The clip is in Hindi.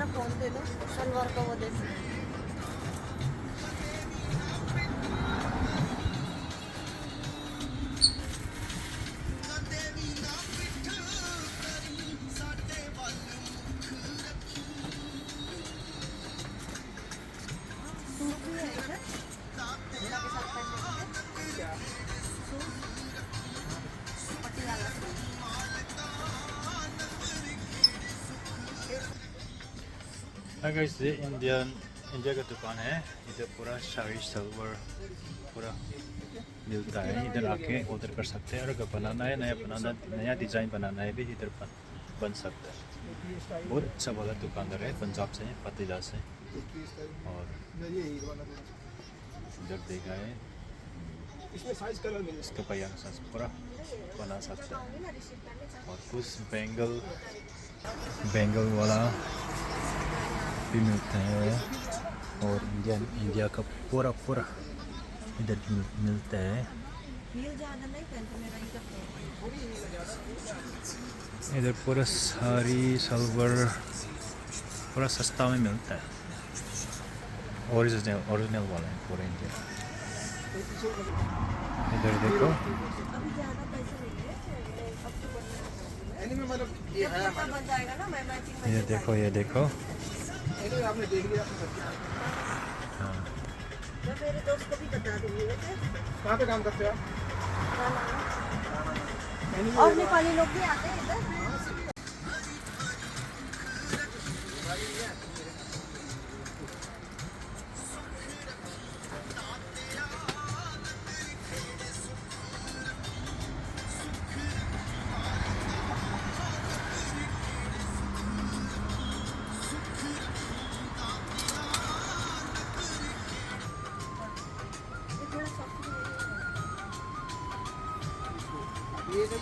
मेरा फोन दे दो, सलवार का वो दे दो। सूट भी है इधर, झोला के साथ पहनने के लिए। Suit Patiala suit. गाइस ये इंडिया का दुकान है। इधर पूरा साड़ी सलवार पूरा मिलता है। इधर आके ऑर्डर कर सकते हैं और अगर बनाना है नया डिज़ाइन बनाना है भी इधर बन सकता है। बहुत अच्छा वाला दुकानदार है, पंजाब से है, पतिला से। और इधर देखा है इसमें साइज कलर मिल इसका पयान साइज पूरा बना सकता है। और कुछ बेंगल वाला भी मिलता है। और इंडिया का पूरा इधर मिलता है। इधर पूरा साड़ी सलवार पूरा सस्ता में मिलता है। ओरिजिनल वाला है पूरा इंडिया। इधर देखो, ये देखो आपने देख लिया। हाँ। मैं मेरे दोस्त को भी बता दूंगी। कहाँ पे काम करते हो आप? और नेपाली लोग भी आते हैं इधर। ये सब